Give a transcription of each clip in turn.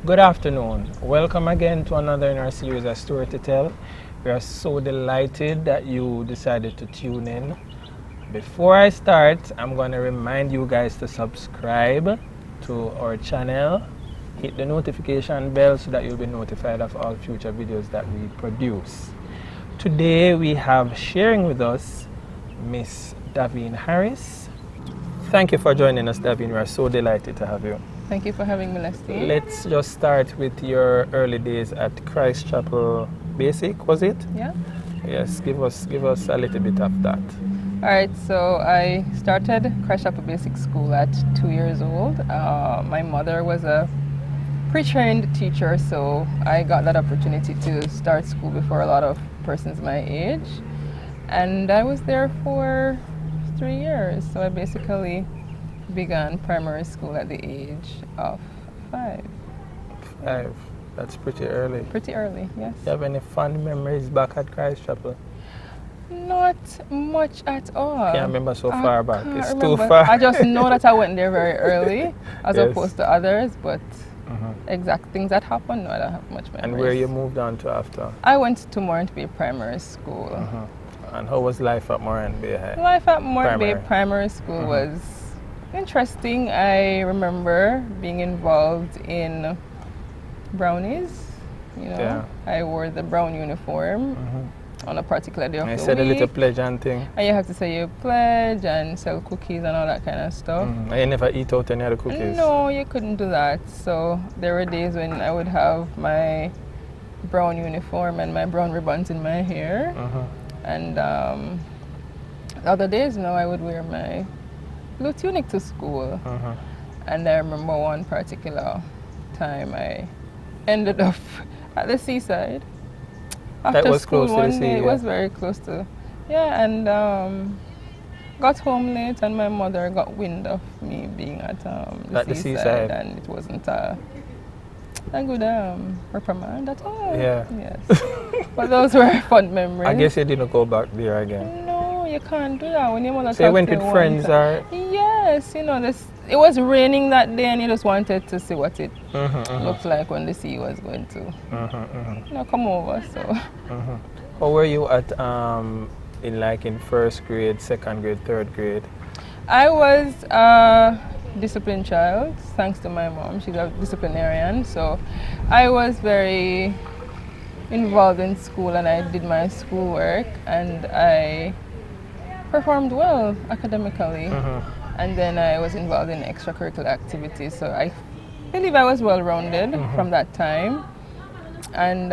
Good afternoon. Welcome again to another in our series, A Story to Tell. We are so delighted that you decided to tune in. Before I start, I'm going to remind you guys to subscribe to our channel. Hit the notification bell so that you'll be notified of all future videos that we produce. Today we have sharing with us Miss Davene Harris. Thank you for joining us, Davene. We are so delighted to have you. Thank you for having me, Leslie. Let's just start with your early days at Christ Chapel Basic, was it? Yeah. Yes, give us a little bit of that. All right, so I started Christ Chapel Basic School at 2 years old. My mother was a pre-trained teacher, so I got that opportunity to start school before a lot of persons my age. And I was there for 3 years, so I basically began primary school at the age of 5. 5. That's pretty early. Pretty early, yes. Do you have any fond memories back at Christ Chapel? Not much at all. Can't remember so far back. It's remember. too far. I just know that I went there very early as Yes. opposed to others, but exact things that happened, no, I don't have much memories. And where you moved on to after? I went to Morant Bay Primary School. And how was life at Morant Bay High? Life at Morant Bay Primary School was interesting. I remember being involved in brownies. You know, Yeah. I wore the brown uniform on a particular day of I the said week. a little pledge and thing. And you have to say your pledge and sell cookies and all that kind of stuff. And you never eat out any other cookies? No, you couldn't do that. So there were days when I would have my brown uniform and my brown ribbons in my hair. And other days, I would wear my blue tunic to school. And I remember one particular time I ended up at the seaside. After That was school close to the one sea, day, yeah. it was very close to, and got home late, and my mother got wind of me being at the seaside, and it wasn't a good reprimand at all. Yeah. Yes. But those were fun memories. I guess you didn't go back there again. No, you can't do that when your mother. So you went with friends, or? Yes, it was raining that day, and you just wanted to see what it looked like when the sea was going to, come over. So. How were you at in first grade, second grade, third grade? I was a disciplined child, thanks to my mom. She's a disciplinarian, so I was very involved in school, and I did my schoolwork, and I performed well academically. And then I was involved in extracurricular activities, so I believe I was well-rounded from that time. And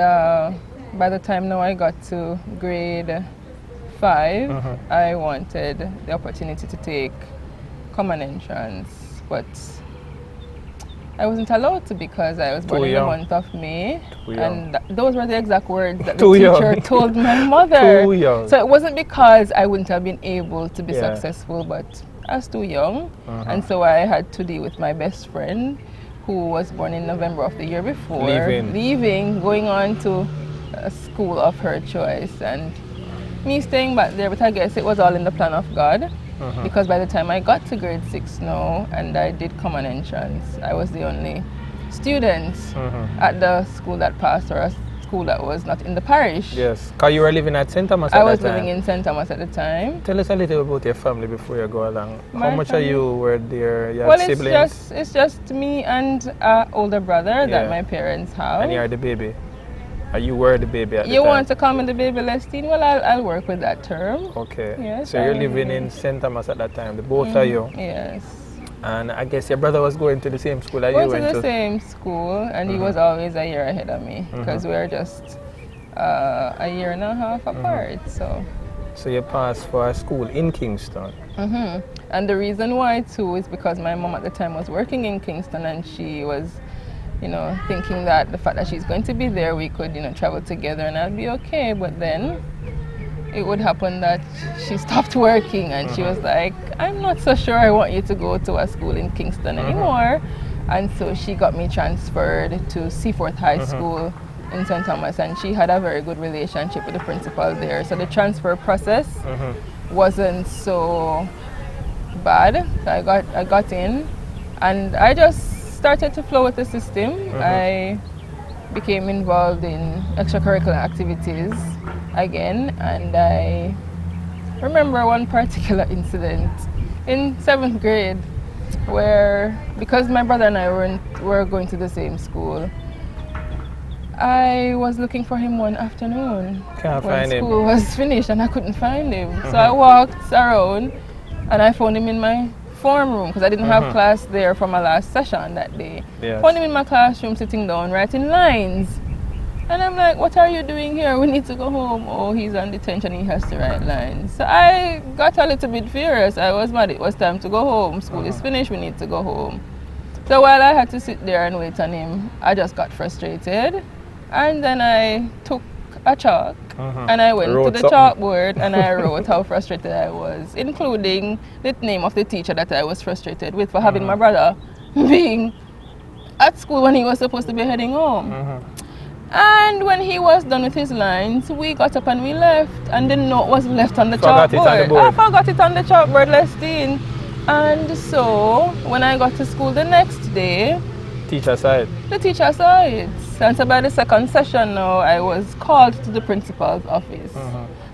by the time now I got to grade 5, I wanted the opportunity to take common entrance, but I wasn't allowed to because I was born in the month of May. And those were the exact words that the teacher told my mother. Too young. So it wasn't because I wouldn't have been able to be successful, but I was too young. And so I had to deal with my best friend, who was born in November of the year before, leaving, going on to a school of her choice, and me staying back there. But I guess it was all in the plan of God, because by the time I got to grade 6 now and I did common entrance, I was the only student at the school that passed, or a school that was not in the parish. Yes, because you were living at St. Thomas at that time. I was living in St. Thomas at the time. Tell us a little about your family before you go along. How much family? of you were there? You had siblings? It's just me and an older brother that my parents have. And you are the baby? Or you were the baby at the time? You want to call me the baby, Lestine? Well, I'll work with that term. Okay. Yes, so you're living in St. Thomas at that time, the both of you? Yes. And I guess your brother was going to the same school that you went to? Went to the same school, and he was always a year ahead of me, because we were just a year and a half apart. So you passed for a school in Kingston? And the reason why too is because my mom at the time was working in Kingston, and she was thinking that the fact that she's going to be there, we could travel together and I'd be okay. But then it would happen that she stopped working, and she was like, I'm not so sure I want you to go to a school in Kingston anymore. And so she got me transferred to Seaforth High School in St. Thomas, and she had a very good relationship with the principal there. So the transfer process wasn't so bad. I got in, and I just started to flow with the system. I became involved in extracurricular activities again, and I remember one particular incident in 7th grade where, because my brother and I were going to the same school, I was looking for him one afternoon when school was finished and I couldn't find him. So I walked around and I found him in my form room because I didn't have class there for my last session that day. Found him in my classroom sitting down writing lines. And I'm like, what are you doing here? We need to go home. Oh, he's on detention, he has to write lines. So I got a little bit furious. I was mad, it was time to go home. School is finished, we need to go home. So while I had to sit there and wait on him, I just got frustrated. And then I took a chalk and I went to the chalkboard and I wrote how frustrated I was, including the name of the teacher that I was frustrated with for having my brother being at school when he was supposed to be heading home. And when he was done with his lines, we got up and we left, and the note was left on the chalkboard. I forgot it on the chalkboard, Lestine. And so when I got to school the next day, the teacher saw it. And so by the second session now, I was called to the principal's office.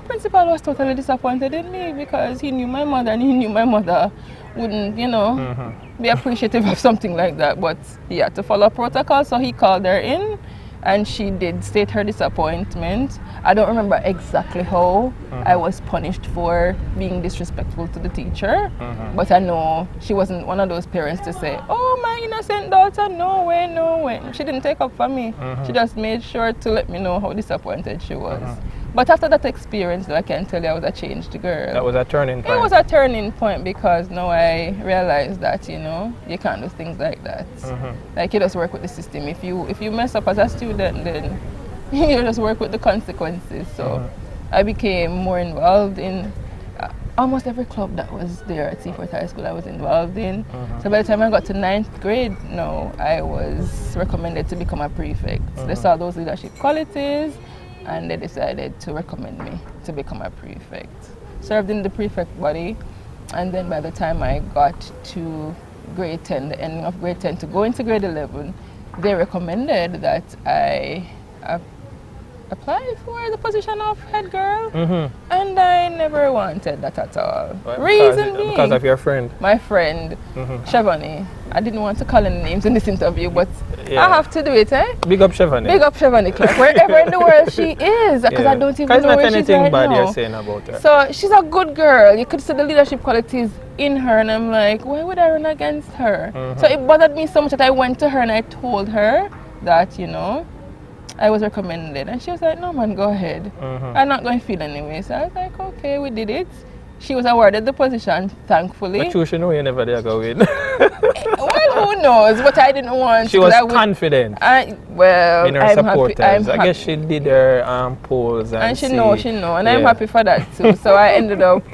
Principal was totally disappointed in me because he knew my mother and he knew my mother wouldn't, you know, be appreciative of something like that. But he had to follow protocol, so he called her in and she did state her disappointment. I don't remember exactly how I was punished for being disrespectful to the teacher, but I know she wasn't one of those parents to say, oh, my innocent daughter, no way, no way. She didn't take up for me. She just made sure to let me know how disappointed she was. But after that experience, though, I can tell you I was a changed girl. That was a turning point. It was a turning point because now I realized that, you know, you can't do things like that. Like, you just work with the system. If you mess up as a student, then you just work with the consequences. So I became more involved in almost every club that was there at Seaford High School I was involved in. So by the time I got to 9th grade, no, I was recommended to become a prefect. They saw those leadership qualities and they decided to recommend me to become a prefect. Served in the prefect body, and then by the time I got to grade 10, the ending of grade 10 to go into grade 11, they recommended that I apply for the position of head girl, and I never wanted that at all. Reason being, because of your friend? My friend, Shavani. I didn't want to call any names in this interview, but I have to do it, eh? Big up Shavani. Big up Shavani Clark, wherever in the world she is, because I don't even know where she's right bad now. You're saying about her. So she's a good girl. You could see the leadership qualities in her, and I'm like, why would I run against her? So it bothered me so much that I went to her and I told her that, you know, I was recommended, and she was like, no man, go ahead. I'm not going to feel anyway. So I was like, okay, we did it. She was awarded the position, thankfully. But you should know you never did go win. Well, who knows? But I didn't want. She was confident. Well, in her supporters. I guess she did her polls and she know, and I'm happy for that too. So I ended up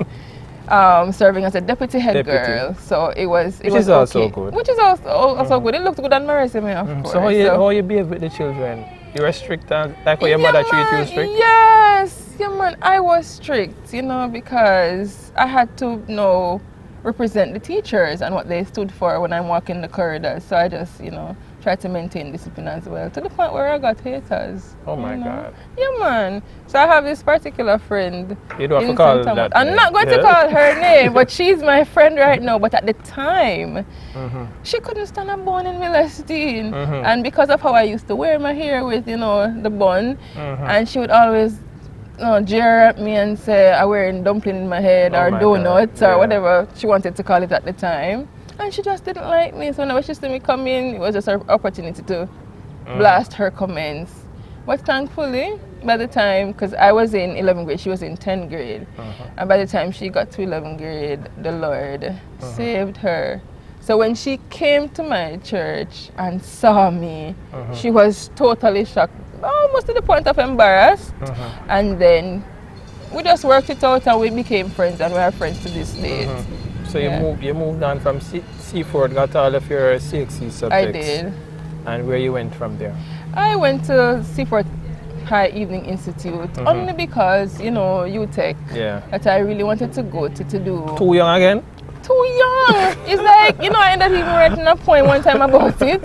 serving as a deputy head girl. So it was. Which is also good. Which is also good. It looked good on my resume, of course. So how you behave with the children? You were strict, like how your mother treated you strict? Yes, yeah, man. I was strict, you know, because I had to represent the teachers and what they stood for when I'm walking the corridors. So I just, you know, tried to maintain discipline as well, to the point where I got haters. Oh my God. Yeah, man. So I have this particular friend. You don't have to call that I'm name. not going to call her name, but she's my friend right now. But at the time, she couldn't stand a bun in Milestone. And because of how I used to wear my hair with, you know, the bun, and she would always jeer at me and say I'm wearing dumpling in my head or donuts or whatever she wanted to call it at the time. And she just didn't like me. So whenever she saw me come in, it was just an opportunity to blast her comments. But thankfully, by the time, because I was in 11th grade, she was in 10th grade. And by the time she got to 11th grade, the Lord saved her. So when she came to my church and saw me, she was totally shocked, almost to the point of embarrassed. And then we just worked it out and we became friends, and we are friends to this day. So you moved on from Seaford, got all of your CXC subjects. I did. And where you went from there? I went to Seaford High Evening Institute only because, you know, UTech, that I really wanted to go to do. Too young again? too young. It's like, you know, I ended up even writing a poem one time about it,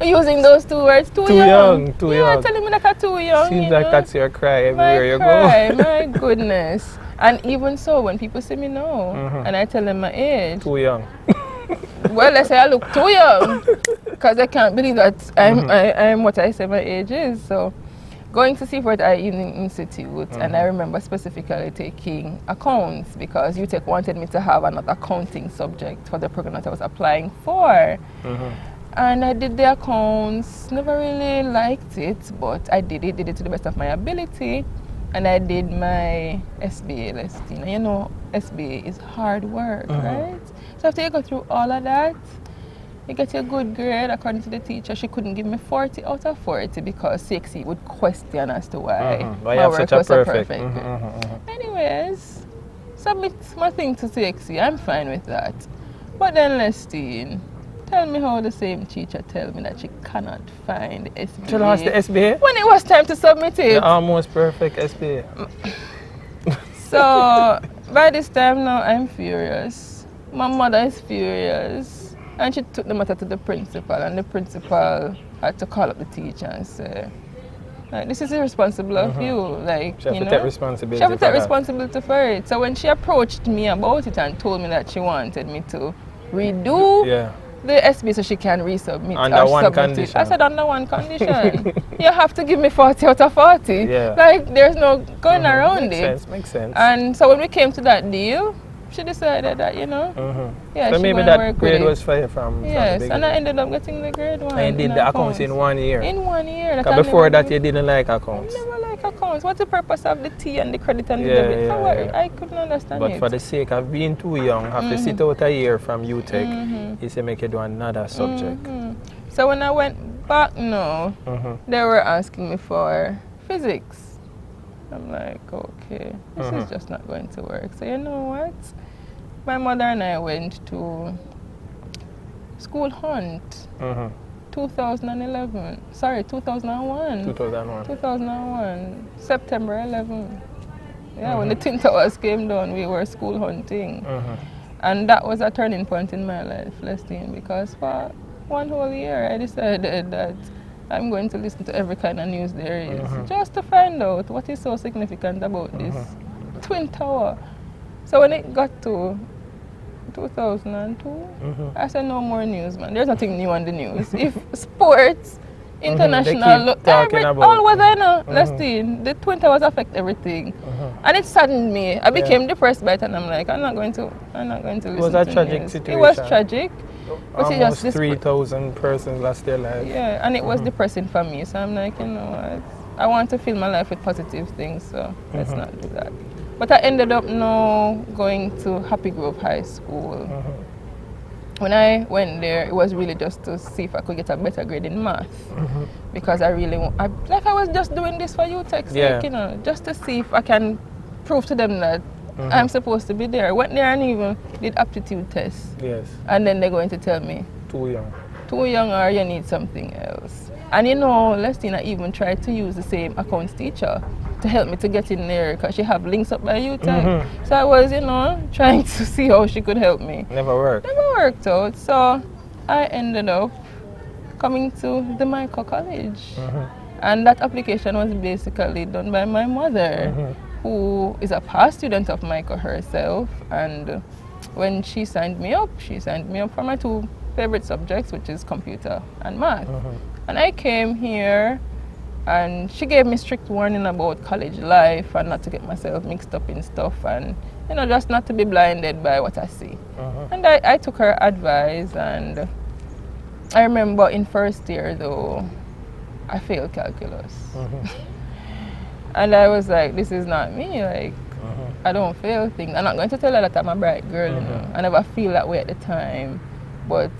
using those two words, too young. Too yeah, young. telling me like I'm too young. Seems you like know? that's your cry my everywhere you cry, go. My goodness. And even so, when people see me now, and I tell them my age, Too young. well, they say I look too young, because I can't believe that I'm what I say my age is. So, going to Seaford Eye Evening Institute, and I remember specifically taking accounts because UTech wanted me to have another accounting subject for the program that I was applying for. And I did the accounts, never really liked it, but I did it to the best of my ability. And I did my SBA listing. And you know, SBA is hard work, right? So after you go through all of that, you get a good grade. According to the teacher, she couldn't give me 40 out of 40 because CXC would question as to why my work was so perfect. Anyways, submit my thing to CXC. I'm fine with that. But then Lestine, tell me how the same teacher tell me that she cannot find SBA. She lost the SBA? When it was time to submit it. The almost perfect SBA. So by this time now I'm furious. My mother is furious. And she took the matter to the principal, and the principal had to call up the teacher and say, like, this is irresponsible of you. Like, she have to take responsibility. She have to take responsibility for it. So when she approached me about it and told me that she wanted me to redo the SB so she can resubmit. Under one condition. I said, under one condition. You have to give me 40 out of 40. Yeah. Like, there's no going around it. Makes sense. And so when we came to that deal, she decided that, you know, so maybe that grade was for you from yes, the and I ended up getting the grade 1. And you did the accounts in 1 year? In 1 year. Because before that you didn't like accounts? I never like accounts. What's the purpose of the T and the credit and the debit? I couldn't understand it. But for the sake of being too young, have to sit out a year from UTech, you say make you do another subject. So when I went back now, they were asking me for physics. I'm like, okay, this is just not going to work. So you know what? My mother and I went to school hunt. 2011. Sorry, 2001. 2001. September 11. Yeah, when the Twin Towers came down, we were school hunting. And that was a turning point in my life, Lestine, because for 1 whole year I decided that I'm going to listen to every kind of news there is, just to find out what is so significant about this Twin Tower. So when it got to 2002, I said no more news, man. There's nothing new on the news. If sports, international, all what I know, Lestine, the Twin Towers affect everything. And it saddened me. I became depressed by it, and I'm like, I'm not going to listen to news. It was a tragic situation. It was tragic. Almost 3,000 persons lost their lives. Yeah, and it was depressing for me. So I'm like, you know what? I want to fill my life with positive things, so let's not do that. But I ended up now going to Happy Grove High School. When I went there, it was really just to see if I could get a better grade in math. Because I really I was just doing this for UTech sake, you know, just to see if I can prove to them that I'm supposed to be there. I went there and even did aptitude tests. Yes. And then they're going to tell me, too young. Too young, or you need something else. And you know, Lestine, I even tried to use the same accounts teacher to help me to get in there because she have links up by UTech. So I was, you know, trying to see how she could help me. Never worked. Never worked out. So I ended up coming to the Michael College. And that application was basically done by my mother, who is a past student of Michael herself. And when she signed me up for my 2 favorite subjects, which is computer and math. And I came here, and she gave me strict warning about college life and not to get myself mixed up in stuff, and you know, just not to be blinded by what I see. And I took her advice, and I remember in first year though, I failed calculus. And I was like, this is not me, like I don't fail things. I'm not going to tell her that I'm a bright girl, you know. I never feel that way at the time, but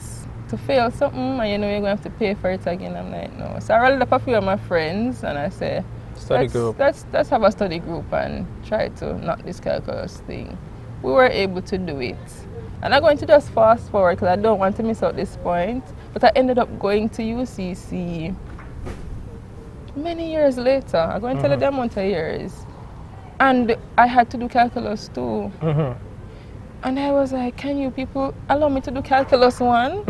to fail something and you know you're going to have to pay for it again, I'm like, no. So I rallied up a few of my friends and I said, let's have a study group and try to knock this calculus thing. We were able to do it. And I'm going to just fast forward because I don't want to miss out this point, but I ended up going to UCC many years later. I'm going to tell you the amount of years. And I had to do calculus too. And I was like, can you people allow me to do calculus 1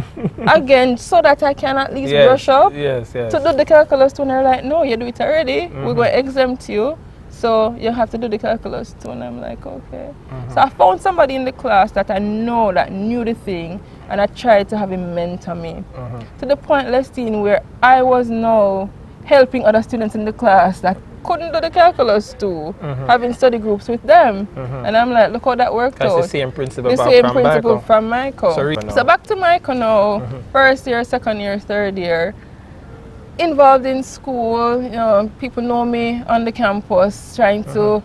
again so that I can at least brush up Yes. to do the calculus 2? And they're like, no, you do it already. We're going to exempt you. So you have to do the calculus 2. And I'm like, okay. So I found somebody in the class that I know that knew the thing, and I tried to have him mentor me. To the point, Lestine, where I was now helping other students in the class that couldn't do the calculus 2, having study groups with them. And I'm like, look how that worked out. That's the same principle from Michael. So back to Michael now, first year, second year, third year. Involved in school, you know, people know me on the campus, trying to,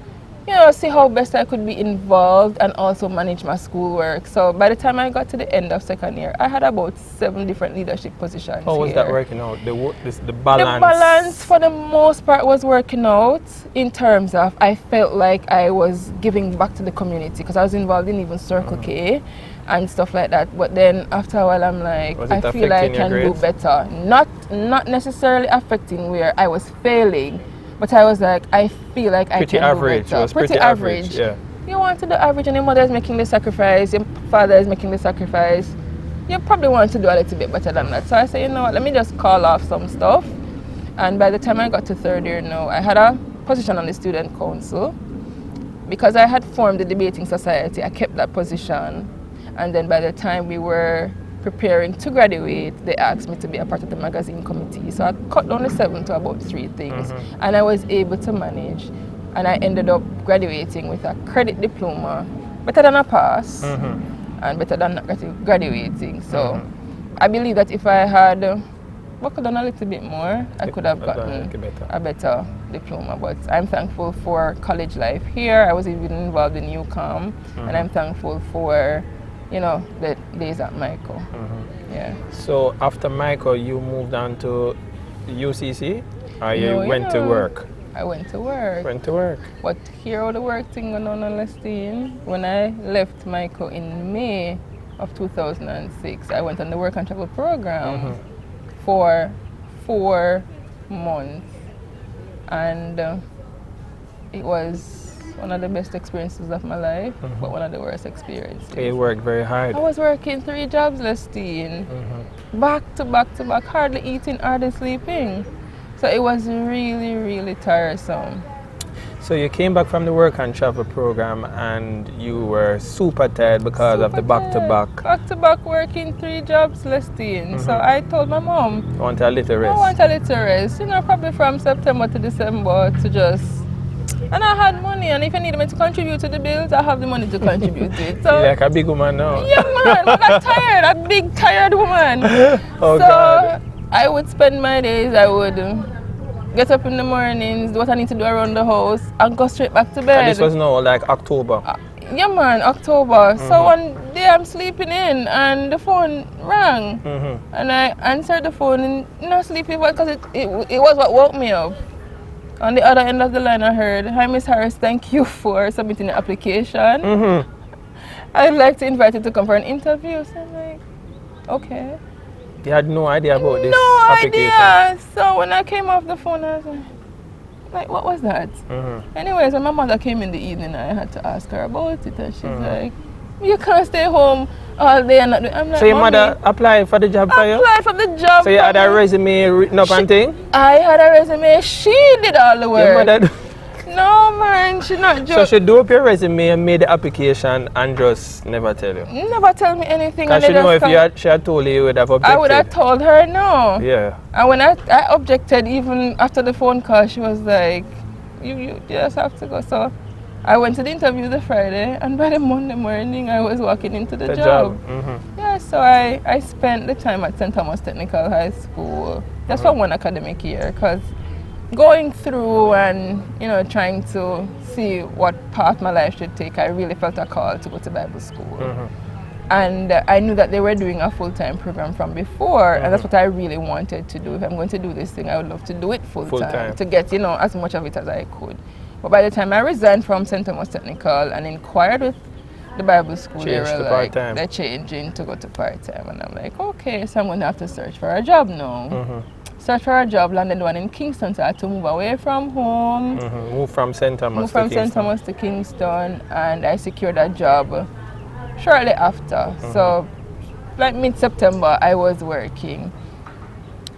you know, see how best I could be involved and also manage my schoolwork. So by the time I got to the end of second year, I had about 7 different leadership positions. How was that working out? The balance? The balance for the most part was working out in terms of I felt like I was giving back to the community because I was involved in even Circle K and stuff like that. But then after a while I'm like, I feel like I can do better. Not necessarily affecting where I was failing, but I was like, I feel like I can do better. It was pretty average. Yeah. You want to do average and your mother is making the sacrifice, your father is making the sacrifice. You probably want to do a little bit better than that. So I said, you know what, let me just call off some stuff. And by the time I got to third year now, I had a position on the student council. Because I had formed the debating society, I kept that position. And then by the time we were preparing to graduate, they asked me to be a part of the magazine committee. So I cut down the 7 to about 3 things. And I was able to manage. And I ended up graduating with a credit diploma, better than a pass, and better than not graduating. So I believe that if I had worked on a little bit more, I could have gotten a better diploma. But I'm thankful for college life here. I was even involved in UCOM, and I'm thankful for, you know, the days at Michael. Yeah. So after Michael, you moved on to UCC, or you went to work? I went to work. Went to work. But here how the work thing going on Lestine, when I left Michael in May of 2006, I went on the work and travel program for 4 months. And it was one of the best experiences of my life, but one of the worst experiences. So you worked very hard. I was working 3 jobs, Lestine. Back to back to back, hardly eating, hardly sleeping. So it was really, really tiresome. So you came back from the work and travel program and you were super tired because of the back-to-back. Back-to-back working 3 jobs, Lestine. So I told my mom, I want a little rest. I want a little rest. You know, probably from September to December to just... And I had money, and if you need me to contribute to the bills, I have the money to contribute to it. So, you're like a big woman now. Yeah, man, I'm not tired, a big tired woman. Oh, so God. I would spend my days, I would get up in the mornings, do what I need to do around the house, and go straight back to bed. And this was now like October? Yeah, man, October. So one day I'm sleeping in, and the phone rang. And I answered the phone, and not sleeping because it was what woke me up. On the other end of the line, I heard, "Hi, Miss Harris, thank you for submitting the application. I'd like to invite you to come for an interview." So I'm like, okay. You had no idea about this application? No idea. So when I came off the phone, I was like, what was that? Anyways, when my mother came in the evening, I had to ask her about it, and she's like, you can't stay home all day and not do. I'm like, so your mother applied for the job for you? Applied for the job. So you had a resume written up and thing? I had a resume. She did all the work. Your mother no, man, she not just... So she do up your resume and made the application and just never tell you? Never tell me anything. Because she know if she had told you, you would have objected. I would have told her no. Yeah. And when I objected, even after the phone call, she was like, you just have to go. So I went to the interview the Friday, and by the Monday morning, I was walking into the job. Yeah, so I spent the time at St. Thomas Technical High School, just for 1 academic year, because going through and, you know, trying to see what path my life should take, I really felt a call to go to Bible school. And I knew that they were doing a full-time program from before, and that's what I really wanted to do. If I'm going to do this thing, I would love to do it full-time to get, you know, as much of it as I could. But by the time I resigned from St. Thomas Technical and inquired with the Bible school, they were like, they're changing to go to part-time. And I'm like, okay, so I'm going to have to search for a job now. Search for a job, landed one in Kingston, so I had to move away from home. Move from St. Thomas to Kingston. St. Thomas to Kingston, and I secured a job shortly after. So, like mid-September, I was working.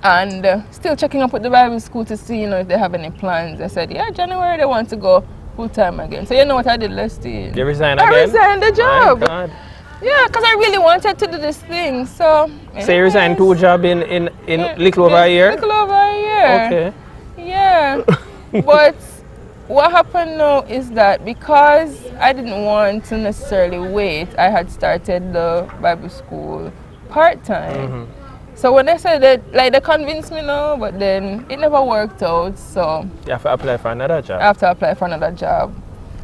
And still checking up with the Bible school to see, if they have any plans. I said, yeah, January they want to go full-time again. So you know what I did, Leslie? You resigned I again? resigned the job. My God. Yeah, because I really wanted to do this thing. So you resigned 2 jobs in little over a year? Little over a year. Okay. Yeah. But what happened now is that because I didn't want to necessarily wait, I had started the Bible school part-time. So when they said that, like, they convinced me now, but then it never worked out. So you have to apply for another job. I have to apply for another job.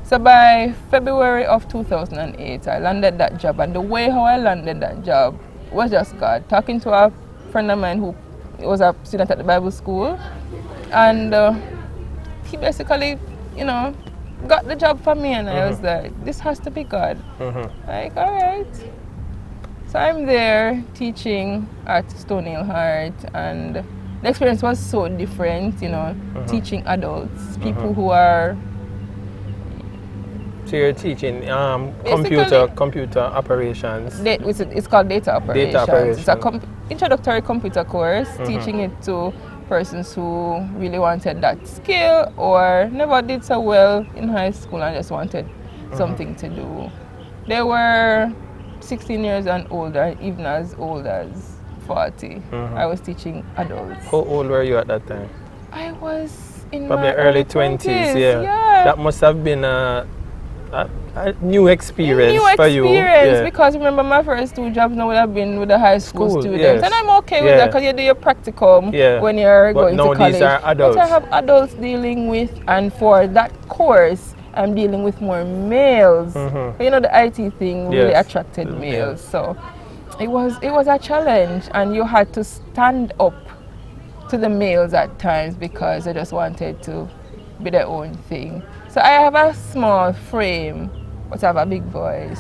So by February of 2008, I landed that job, and the way how I landed that job was just God. Talking to a friend of mine who was a student at the Bible school, and he basically, got the job for me, and I was like, this has to be God. Like, all right. So I'm there teaching at Stony Hill Heart, and the experience was so different, teaching adults, people who are... So you're teaching computer operations. It's called data operations. It's a introductory computer course, teaching it to persons who really wanted that skill or never did so well in high school and just wanted something to do. They were 16 years and older, even as old as 40. I was teaching adults. How old were you at that time? I was in probably my early 20s. Yeah. That must have been a new experience for you. Because remember my first 2 jobs now would have been with the high school students. Yes. And I'm okay with that because you do your practicum when you're going to college. These are adults. But I have adults dealing with, and for that course, I'm dealing with more males. The IT thing really attracted males. So it was a challenge, and you had to stand up to the males at times because they just wanted to be their own thing. So I have a small frame, but I have a big voice.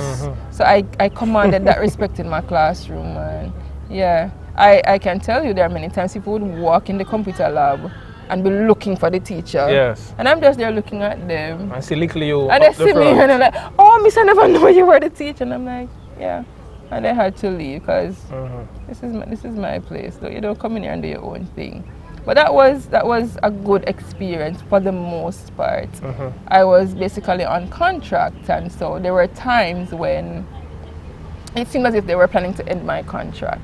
So I commanded that respect in my classroom. And yeah, I can tell you there are many times people would walk in the computer lab and be looking for the teacher. Yes. And I'm just there looking at them. And see you and they see me and they're like, oh, miss, I never knew you were the teacher. And I'm like, yeah. And I had to leave because this is my place. So you don't come in here and do your own thing. But that was a good experience for the most part. I was basically on contract, and so there were times when it seemed as if they were planning to end my contract.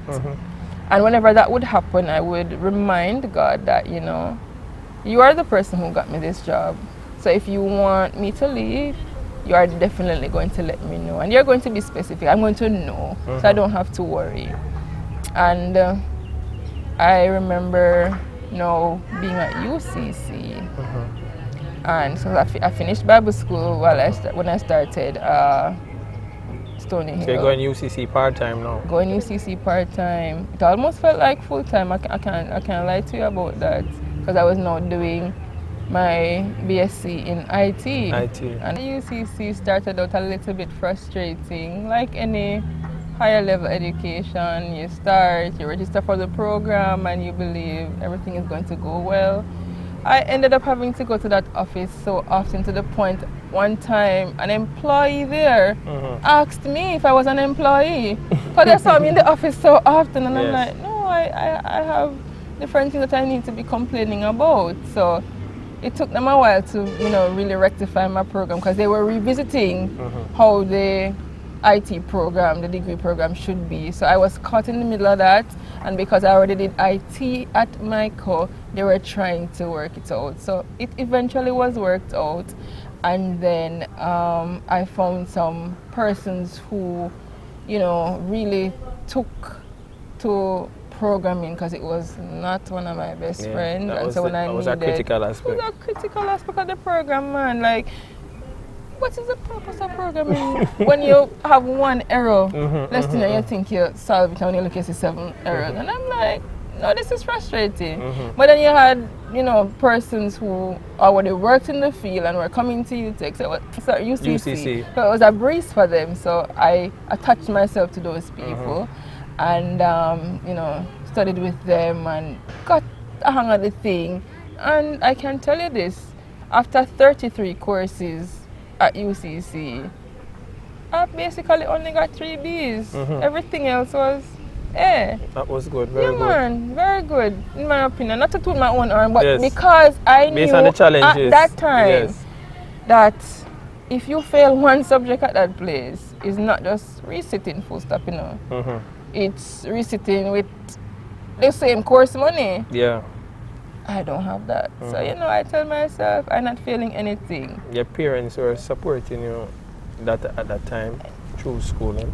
And whenever that would happen, I would remind God that, you are the person who got me this job. So if you want me to leave, you are definitely going to let me know. And you're going to be specific. I'm going to know, so I don't have to worry. And I remember being at UCC, and so I finished Bible school when I started Stony Hill. So you're going UCC part-time now? Going UCC part-time. It almost felt like full-time. I can't lie to you about that, because I was now doing my BSc in IT. And UCC started out a little bit frustrating, like any higher level education. You register for the program, and you believe everything is going to go well. I ended up having to go to that office so often, to the point one time an employee there asked me if I was an employee, because they saw me in the office so often, and I'm like, no, I have different things that I need to be complaining about. So it took them a while to really rectify my program, because they were revisiting how the IT program, the degree program should be. So I was caught in the middle of that, and because I already did IT at MICO, they were trying to work it out. So it eventually was worked out, and then I found some persons who, really took to programming, because it was not one of my best friends. And so when I needed, a critical aspect. It was a critical aspect of the program, man. Like, what is the purpose of programming when you have one error? You think you solve it, and when you look at 7 errors. And I'm like, no, this is frustrating. But then you had, persons who already worked in the field and were coming to UTech, UCC. So it was a breeze for them. So I attached myself to those people, and studied with them and got a hang of the thing. And I can tell you this, after 33 courses at UCC, I basically only got 3 Bs. Everything else was A. That was good, very good. Man, very good, in my opinion. Not to toot my own arm, but Yes. because I Based knew on the challenges. at that time Yes. that if you fail one subject at that place, it's not just resitting full stop, you know. It's resitting with the same course money. Yeah. I don't have that. So, you know, I tell myself I'm not failing anything. Your parents were supporting you that at that time through schooling.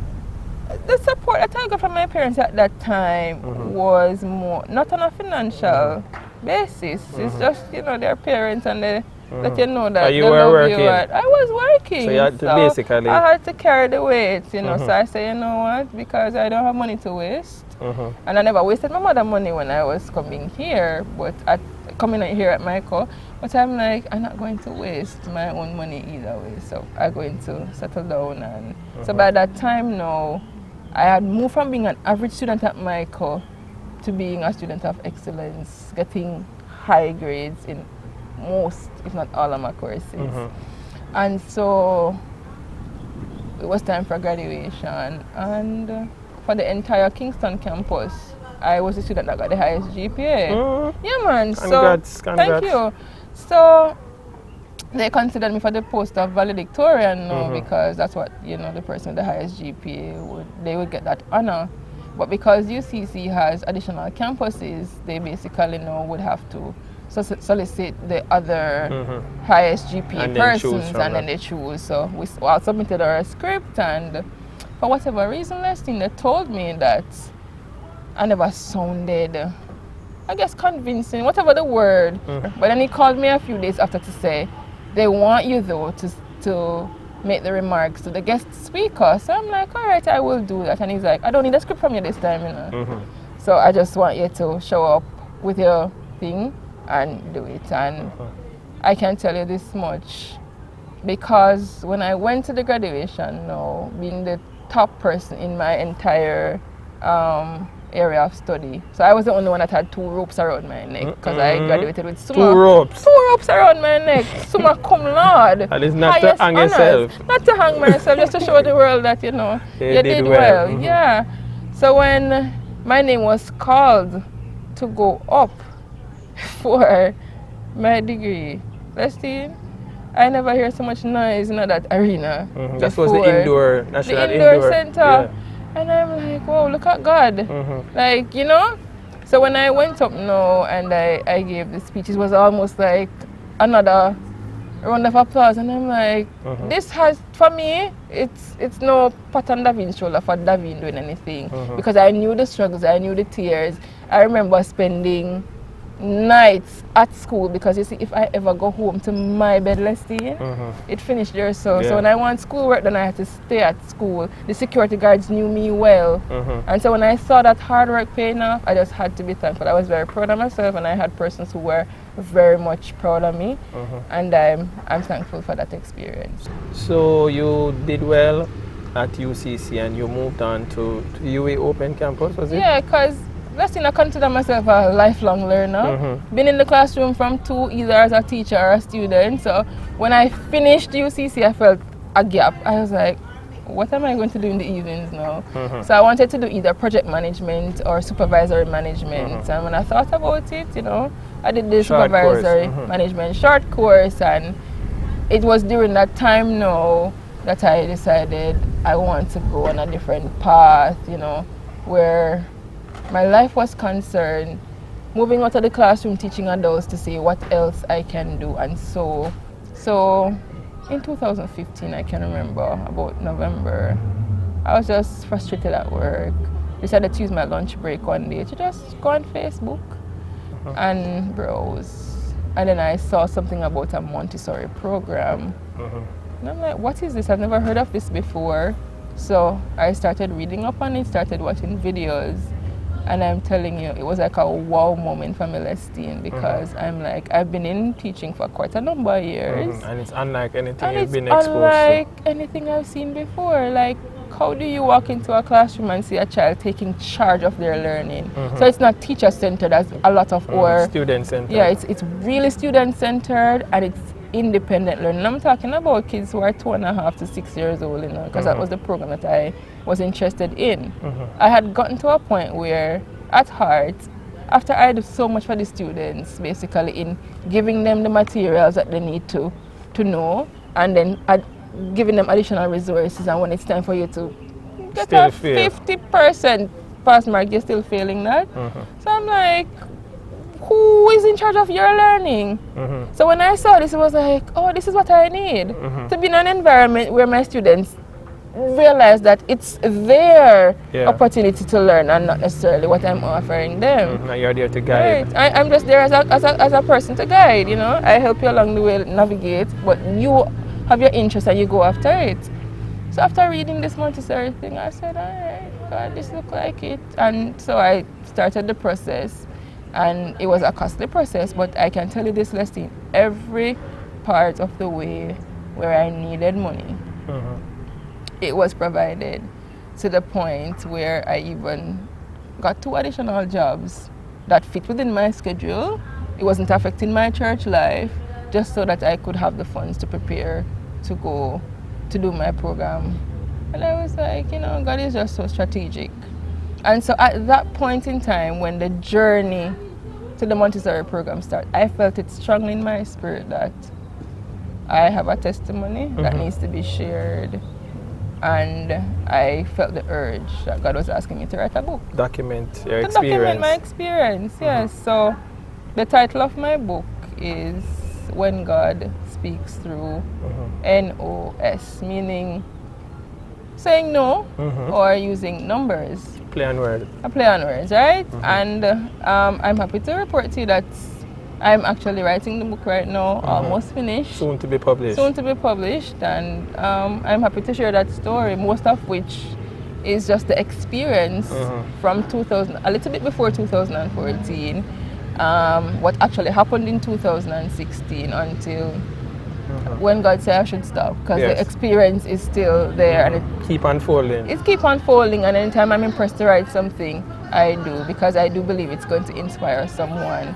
The support that I got from my parents at that time was more, not on a financial basis. It's just, you know, their parents and they let you know that you they were love working. you. I was working. So you had to basically... I had to carry the weight, you know. So I say, you know what, because I don't have money to waste. And I never wasted my mother money when I was coming here, but coming here at Michael. But I'm like, I'm not going to waste my own money either way. So I'm going to settle down. And so by that time now, I had moved from being an average student at Michael to being a student of excellence, getting high grades in most, if not all of my courses. And so it was time for graduation. And for the entire Kingston campus, I was the student that got the highest GPA. Yeah, man. Congrats. Thank you. So they considered me for the post of valedictorian now because that's what, you know, the person with the highest GPA they would get that honor. But because UCC has additional campuses, they basically now would have to solicit the other highest GPA persons and then they choose. So we submitted our script, and for whatever reason, they told me that I never sounded, I guess, convincing, whatever the word. But then he called me a few days after to say, they want you though to make the remarks to the guest speaker. So I'm like, all right, I will do that. And he's like, I don't need a script from you this time, you know. So I just want you to show up with your thing and do it. And I can tell you this much, because when I went to the graduation now, being the top person in my entire area of study. So I was the only one that had 2 ropes around my neck because I graduated with summa. 2 ropes? 2 ropes around my neck. Summa cum laude. And it's not to hang yourself. Not to hang myself, just to show the world that, you know, you did well. Yeah. So when my name was called to go up for my degree, Leslie, I never hear so much noise in that arena. That was the indoor, national indoor center. Yeah. And I'm like, wow, look at God. Like, you know? So when I went up now and I gave the speech, it was almost like another round of applause. And I'm like, this has, for me, it's no pat on Davene's shoulder for Davene doing anything. Because I knew the struggles, I knew the tears. I remember spending nights at school, because you see, if I ever go home to my bed, it finished there. So when I want schoolwork, then I had to stay at school. The security guards knew me well, and so when I saw that hard work paying off, I just had to be thankful. I was very proud of myself, and I had persons who were very much proud of me, and I'm thankful for that experience. So you did well at UCC, and you moved on to UA Open Campus, was it? Yeah, because I consider myself a lifelong learner. Been in the classroom from 2, either as a teacher or a student. So when I finished UCC, I felt a gap. I was like, what am I going to do in the evenings now? So I wanted to do either project management or supervisory management. And when I thought about it, you know, I did the supervisory management short course, and it was during that time now that I decided I want to go on a different path, you know, where my life was concerned, moving out of the classroom, teaching adults to see what else I can do. And so in 2015, I can remember about November, I was just frustrated at work. Decided to use my lunch break one day to just go on Facebook and browse. And then I saw something about a Montessori program. And I'm like, what is this? I've never heard of this before. So I started reading up on it, started watching videos. And I'm telling you, it was like a wow moment for me, Lestine, because I'm like, I've been in teaching for quite a number of years. And it's unlike anything and you've been exposed to. unlike anything I've seen before. Like, how do you walk into a classroom and see a child taking charge of their learning? So it's not teacher-centered as a lot of our... Student-centered. Yeah, it's really student-centered, and it's independent learning. I'm talking about kids who are 2.5 to 6 years old, you know, because that was the program that I was interested in. I had gotten to a point where, at heart, after I did so much for the students, basically in giving them the materials that they need to know, and then giving them additional resources, and when it's time for you to get Still a fail. 50% pass mark, you're still failing that. So I'm like, who is in charge of your learning? So when I saw this, it was like, oh, this is what I need. To be in an environment where my students realize that it's their opportunity to learn and not necessarily what I'm offering them. You're there to guide. Right. I'm just there as a person to guide, you know. I help you along the way navigate, but you have your interest and you go after it. So after reading this Montessori thing, I said, all right, God, this looks like it. And so I started the process. And it was a costly process, but I can tell you this, Leslie, every part of the way where I needed money, it was provided, to the point where I even got 2 additional jobs that fit within my schedule. It wasn't affecting my church life, just so that I could have the funds to prepare to go to do my program. And I was like, you know, God is just so strategic. And so at that point in time, when the journey to the Montessori program started, I felt it strongly in my spirit that I have a testimony that needs to be shared. And I felt the urge that God was asking me to write a book. Document your to experience. Document my experience, yes. So the title of my book is When God Speaks Through NOS, meaning saying no or using numbers. Play on words. A play on words, right? And I'm happy to report to you that I'm actually writing the book right now, almost finished. Soon to be published. Soon to be published, and I'm happy to share that story, most of which is just the experience from 2000, a little bit before 2014, what actually happened in 2016 until when God said I should stop, because the experience is still there and it keep unfolding. It keep unfolding, and anytime I'm impressed to write something, I do, because I do believe it's going to inspire someone.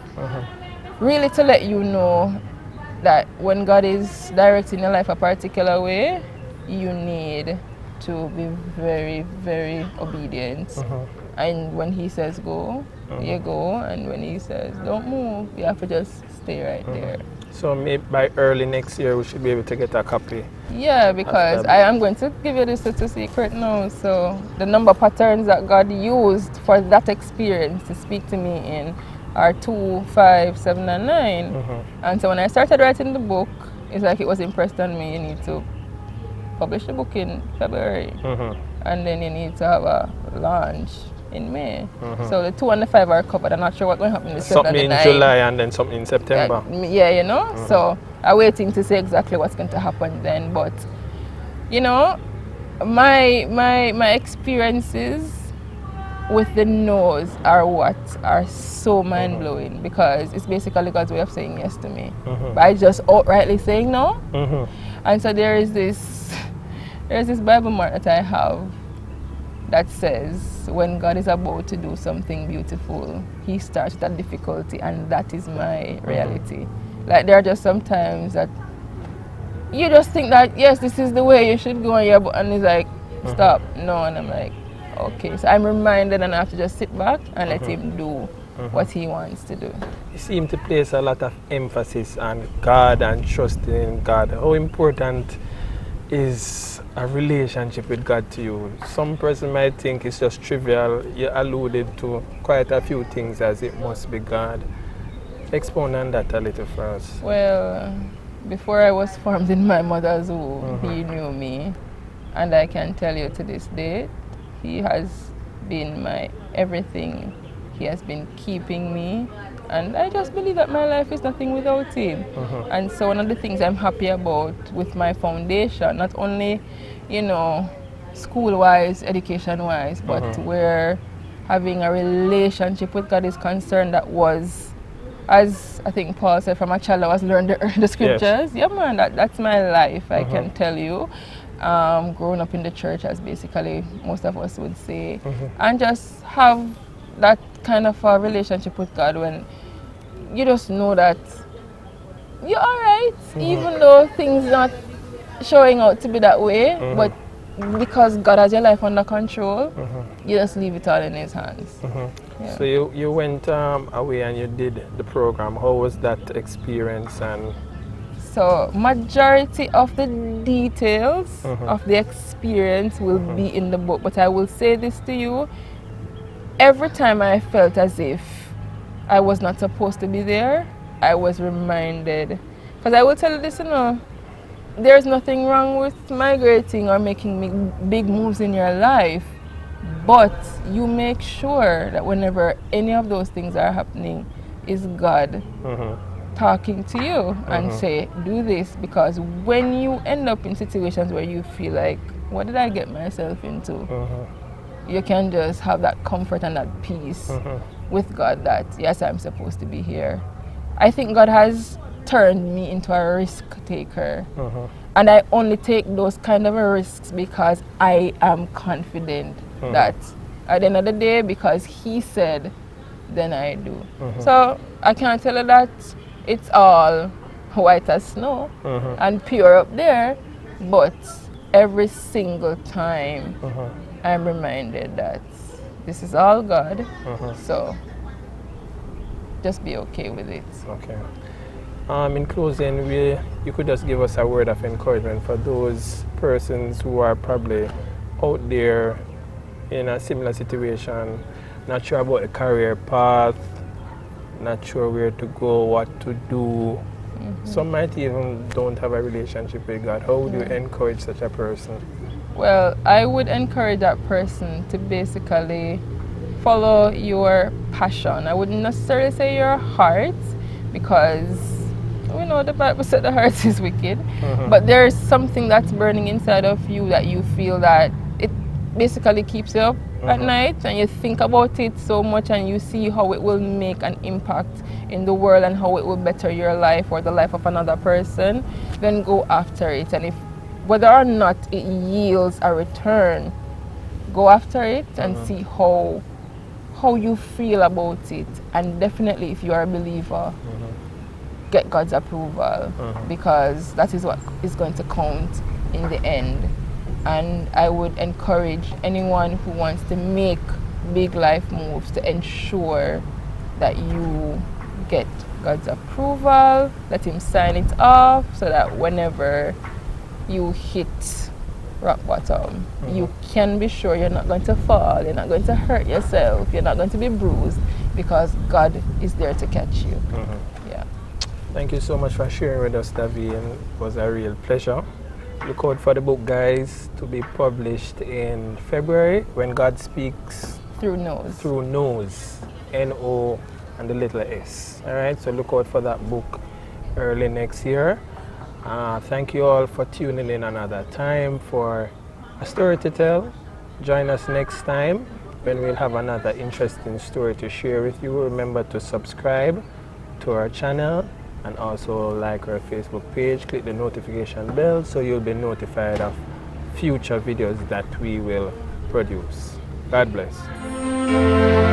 Really, to let you know that when God is directing your life a particular way, you need to be very, very obedient. And when He says go, you go, and when He says don't move, you have to just stay right there. So maybe by early next year we should be able to get a copy. Yeah, because I am going to give you this little secret now. So the number patterns that God used for that experience to speak to me in are 2, 5, 7, and 9. And so when I started writing the book, it's like it was impressed on me. You need to publish the book in February, and then you need to have a launch in May. So the 2 and the 5 are covered. I'm not sure what's going to happen with 7 and something the 9. in July and then something in September. Yeah, you know. So I'm waiting to see exactly what's going to happen then. But you know, my experiences with the no's are what are so mind-blowing, because it's basically God's way of saying yes to me by just outrightly saying no. And so there's this Bible mark that I have that says when God is about to do something beautiful, He starts with a difficulty, and that is my reality. Like, there are just some times that you just think that yes, this is the way you should go, and He's like, stop, no, and I'm like, okay. So I'm reminded, and I have to just sit back and let Him do what He wants to do. You seem to place a lot of emphasis on God and trusting in God. How important is a relationship with God to you? Some person might think it's just trivial. You alluded to quite a few things as it must be God. Expound on that a little for us. Well, before I was formed in my mother's womb, He knew me, and I can tell you to this day, He has been my everything. He has been keeping me, and I just believe that my life is nothing without Him. And so one of the things I'm happy about with my foundation, not only, you know, school-wise, education-wise, but where having a relationship with God is concerned, that was, as I think Paul said, from a child I was learning the scriptures. Yes. Yeah, man, that's my life, I can tell you. Growing up in the church, as basically most of us would say, and just have that kind of a relationship with God when you just know that you're alright, even though things not showing out to be that way, but because God has your life under control, you just leave it all in His hands. Yeah. So you went away and you did the program. How was that experience? And So majority of the details of the experience will be in the book, but I will say this to you, every time I felt as if I was not supposed to be there, I was reminded. Because I will tell you this, there's nothing wrong with migrating or making big moves in your life, but you make sure that whenever any of those things are happening, is God talking to you and say, do this, because when you end up in situations where you feel like, what did I get myself into? You can just have that comfort and that peace with God that, yes, I'm supposed to be here. I think God has turned me into a risk taker. And I only take those kind of risks because I am confident that at the end of the day, because He said, then I do. So I can't tell you that it's all white as snow and pure up there, but every single time I'm reminded that this is all God, so just be okay with it. okay. In closing, you could just give us a word of encouragement for those persons who are probably out there in a similar situation, not sure about a career path, not sure where to go, what to do. Some might even don't have a relationship with God. How would you encourage such a person? Well, I would encourage that person to basically follow your passion. I wouldn't necessarily say your heart, because we know the Bible said the heart is wicked, but there's something that's burning inside of you that you feel that it basically keeps you up at night, and you think about it so much and you see how it will make an impact in the world and how it will better your life or the life of another person, then go after it. And if whether or not it yields a return, go after it and see how you feel about it. And definitely, if you are a believer, get God's approval, because that is what is going to count in the end. And I would encourage anyone who wants to make big life moves to ensure that you get God's approval, let Him sign it off, so that whenever you hit rock bottom, you can be sure you're not going to fall, you're not going to hurt yourself, you're not going to be bruised, because God is there to catch you. Yeah. Thank you so much for sharing with us, Davene. It was a real pleasure. Look out for the book, guys, to be published in February, When God Speaks Through Nose. Through Nose, N-O and the little S. All right, so look out for that book early next year. Thank you all for tuning in another time for A Story to Tell. Join us next time when we'll have another interesting story to share with you. Remember to subscribe to our channel and also like our Facebook page. Click the notification bell so you'll be notified of future videos that we will produce. God bless.